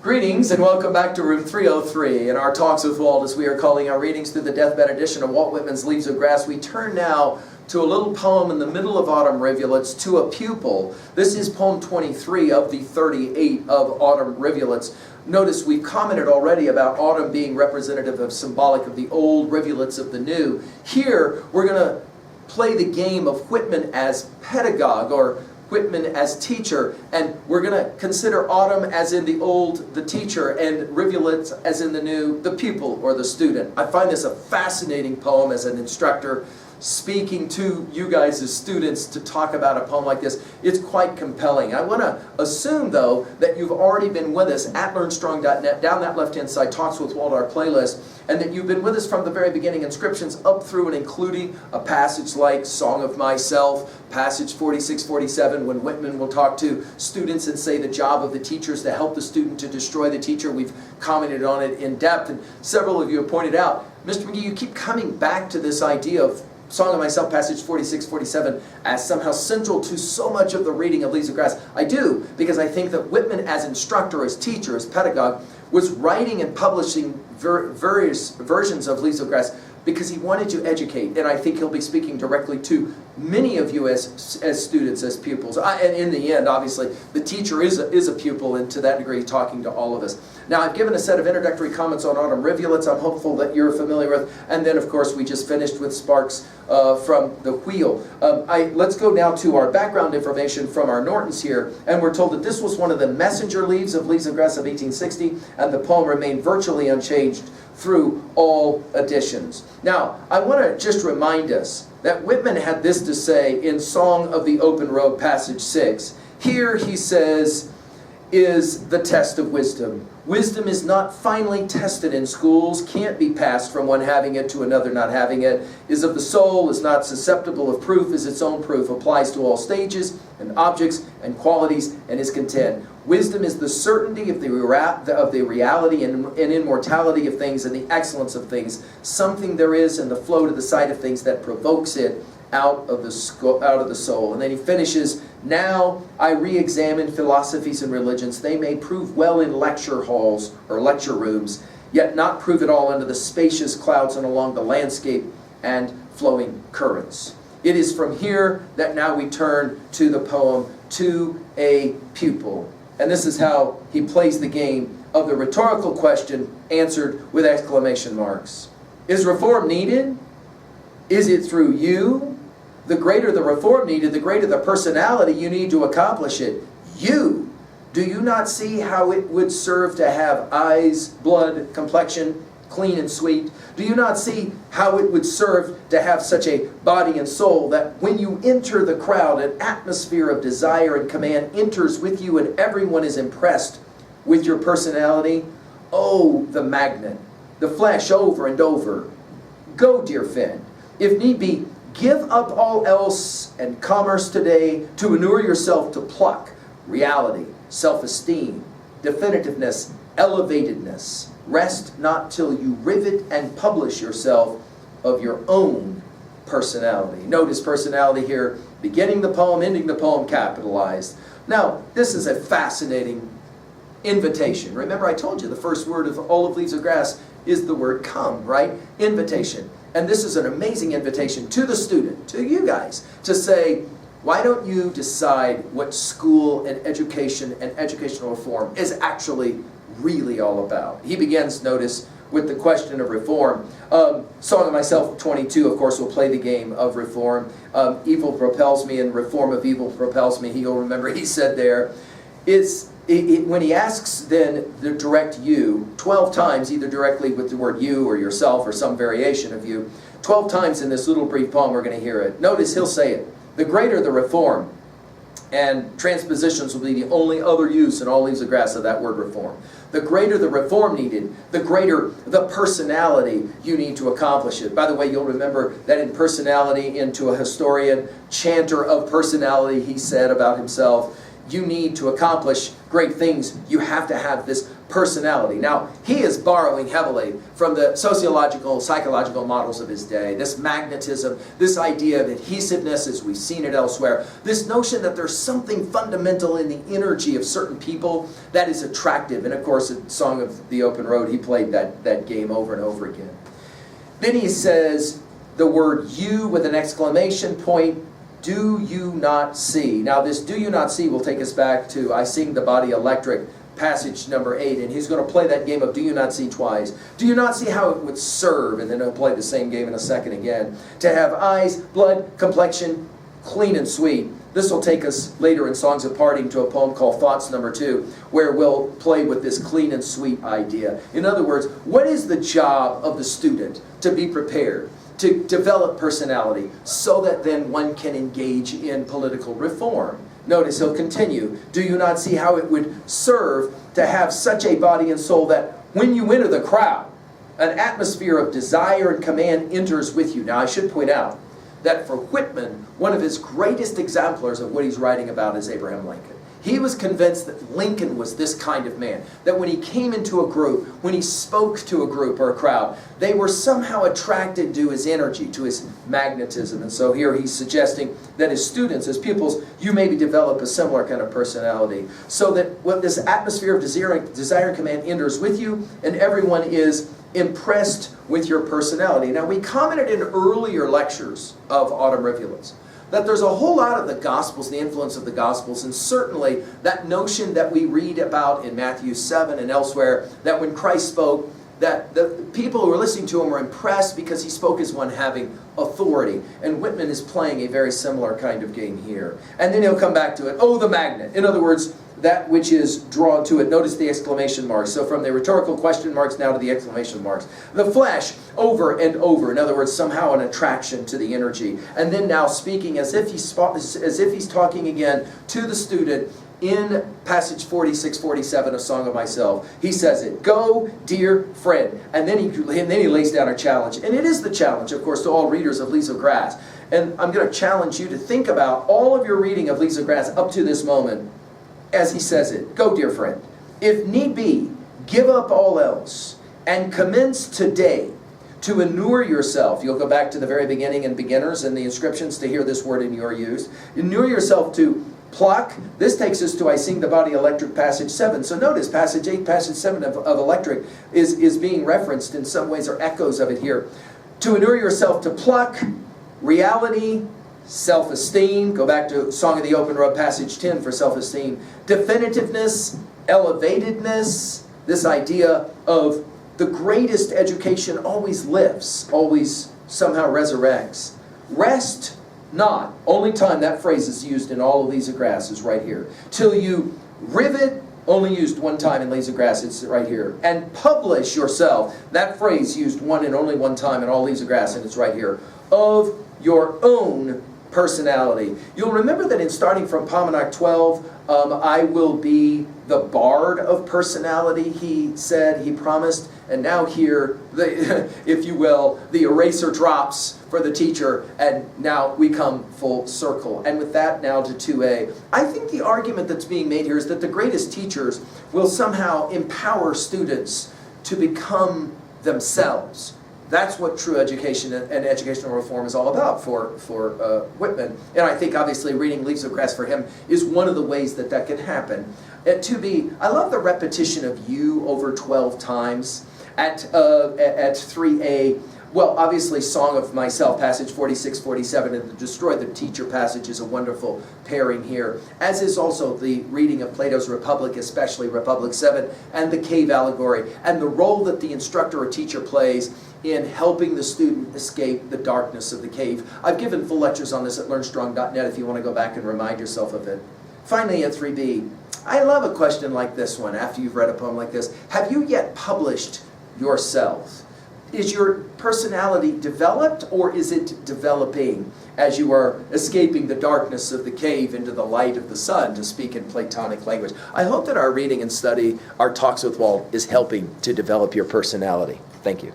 Greetings and welcome back to room 303 in our Talks with Walt, as we are calling our readings through the deathbed edition of Walt Whitman's Leaves of Grass. We turn now to a little poem in the middle of Autumn Rivulets, To a Pupil. This is poem 23 of the 38 of Autumn Rivulets. Notice we've commented already about autumn being representative of symbolic of the old, rivulets of the new. Here we're going to play the game of Whitman as pedagogue, or Whitman as teacher, and we're going to consider autumn as in the old, the teacher, and rivulets as in the new, the pupil or the student. I find this a fascinating poem as an instructor, speaking to you guys as students to talk about a poem like this. It's quite compelling. I want to assume, though, that you've already been with us at learnstrong.net, down that left-hand side, Talks with Walt, our playlist, and that you've been with us from the very beginning, inscriptions up through and including a passage like Song of Myself, passage 46, 47, when Whitman will talk to students and say the job of the teacher is to help the student to destroy the teacher. We've commented on it in depth, and several of you have pointed out, Mr. McGee, you keep coming back to this idea of Song of Myself, passage 46, 47, as somehow central to so much of the reading of Leaves of Grass. I do, because I think that Whitman, as instructor, as teacher, as pedagogue, was writing and publishing various versions of Leaves of Grass because he wanted to educate, and I think he'll be speaking directly to many of you as students, as pupils. And in the end, obviously, the teacher is a pupil, and to that degree, talking to all of us. Now, I've given a set of introductory comments on Autumn Rivulets I'm hopeful that you're familiar with, and then, of course, we just finished with Sparks from the Wheel. Let's go now to our background information from our Nortons here, and we're told that this was one of the messenger leaves of Leaves of Grass of 1860, and the poem remained virtually unchanged through all editions. Now, I want to just remind us that Whitman had this to say in Song of the Open Road, passage 6. Here, he says, is the test of wisdom. Wisdom is not finally tested in schools, can't be passed from one having it to another not having it, is of the soul, is not susceptible of proof, is its own proof, applies to all stages and objects and qualities, and is content. Wisdom is the certainty of the reality and immortality of things and the excellence of things, something there is in the flow to the sight of things that provokes it out of the soul. And then he finishes, now I re-examine philosophies and religions. They may prove well in lecture halls or lecture rooms, yet not prove it all under the spacious clouds and along the landscape and flowing currents. It is from here that now we turn to the poem, To a Pupil. And this is how he plays the game of the rhetorical question answered with exclamation marks. Is reform needed? Is it through you? The greater the reform needed, the greater the personality you need to accomplish it. You! Do you not see how it would serve to have eyes, blood, complexion, clean and sweet? Do you not see how it would serve to have such a body and soul that when you enter the crowd, an atmosphere of desire and command enters with you and everyone is impressed with your personality? Oh, the magnet, the flesh over and over. Go, dear friend, if need be, give up all else and commerce today to inure yourself to pluck, reality, self-esteem, definitiveness, elevatedness. Rest not till you rivet and publish yourself of your own personality. Notice personality here, beginning the poem, ending the poem, capitalized. Now, this is a fascinating invitation. Remember, I told you the first word of all of Leaves of Grass is the word come, right? Invitation. And this is an amazing invitation to the student, to you guys, to say, why don't you decide what school and education and educational reform is actually really all about? He begins, notice, with the question of reform. Song of Myself 22, of course, will play the game of reform. Evil propels me and reform of evil propels me. You'll remember he said there, when he asks then the direct you, 12 times, either directly with the word you or yourself or some variation of you, 12 times in this little brief poem we're going to hear it. Notice he'll say it. The greater the reform, and transpositions will be the only other use in all Leaves of Grass of that word reform. The greater the reform needed, the greater the personality you need to accomplish it. By the way, you'll remember that in personality, into a historian, chanter of personality, he said about himself, you need to accomplish great things. You have to have this personality. Now, he is borrowing heavily from the sociological, psychological models of his day. This magnetism, this idea of adhesiveness as we've seen it elsewhere, this notion that there's something fundamental in the energy of certain people that is attractive. And of course, in Song of the Open Road, he played that game over and over again. Then he says the word you with an exclamation point, do you not see? Now this do you not see will take us back to I Sing the Body Electric, passage number 8, and he's going to play that game of do you not see twice. Do you not see how it would serve, and then he'll play the same game in a second again, to have eyes, blood, complexion, clean and sweet. This will take us later in Songs of Parting to a poem called Thoughts number 2, where we'll play with this clean and sweet idea. In other words, what is the job of the student? To be prepared, to develop personality, so that then one can engage in political reform. Notice he'll continue. Do you not see how it would serve to have such a body and soul that when you enter the crowd, an atmosphere of desire and command enters with you? Now I should point out that for Whitman, one of his greatest exemplars of what he's writing about is Abraham Lincoln. He was convinced that Lincoln was this kind of man, that when he came into a group, when he spoke to a group or a crowd, they were somehow attracted to his energy, to his magnetism. And so here he's suggesting that as students, as pupils, you maybe develop a similar kind of personality, so that when this atmosphere of desire and command enters with you, and everyone is impressed with your personality. Now we commented in earlier lectures of Autumn Rivulets that there's a whole lot of the Gospels, the influence of the Gospels, and certainly that notion that we read about in Matthew 7 and elsewhere, that when Christ spoke, that the people who were listening to him were impressed because he spoke as one having authority. And Whitman is playing a very similar kind of game here. And then he'll come back to it. Oh, the magnet. In other words, that which is drawn to it. Notice the exclamation marks. So from the rhetorical question marks now to the exclamation marks. The flesh, over and over. In other words, somehow an attraction to the energy. And then now speaking as if he's talking again to the student in passage 46, 47 of Song of Myself. He says it, go, dear friend. And then he lays down a challenge. And it is the challenge, of course, to all readers of Leaves of Grass. And I'm going to challenge you to think about all of your reading of Leaves of Grass up to this moment as he says it. Go, dear friend. If need be, give up all else and commence today to inure yourself. You'll go back to the very beginning in beginners and the inscriptions to hear this word inure used. Inure yourself to pluck. This takes us to I Sing the Body Electric, passage 7. So notice passage 8, passage 7 of Electric is being referenced in some ways, or echoes of it here. To inure yourself to pluck, reality, self-esteem. Go back to Song of the Open Road, passage 10 for self-esteem. Definitiveness, elevatedness, this idea of the greatest education always lifts, always somehow resurrects. Rest not. Only time that phrase is used in all of Leaves of Grass is right here. Till you rivet, only used one time in Leaves of Grass, it's right here. And publish yourself. That phrase used one and only one time in all Leaves of Grass, and it's right here. Of your own personality. You'll remember that in starting from Pomanak 12, I will be the bard of personality, he said, he promised. And now here, if you will, the eraser drops for the teacher, and now we come full circle. And with that, now to 2a. I think the argument that's being made here is that the greatest teachers will somehow empower students to become themselves. That's what true education and educational reform is all about for Whitman. And I think obviously reading Leaves of Grass for him is one of the ways that that can happen. At 2b, I love the repetition of you over 12 times. At 3a, well, obviously Song of Myself, passage 46, 47, and the Destroy the Teacher passage is a wonderful pairing here, as is also the reading of Plato's Republic, especially Republic 7, and the cave allegory, and the role that the instructor or teacher plays in helping the student escape the darkness of the cave. I've given full lectures on this at learnstrong.net if you want to go back and remind yourself of it. Finally, at 3b, I love a question like this one after you've read a poem like this. Have you yet published yourself? Is your personality developed, or is it developing as you are escaping the darkness of the cave into the light of the sun, to speak in Platonic language? I hope that our reading and study, our talks with Walt, is helping to develop your personality. Thank you.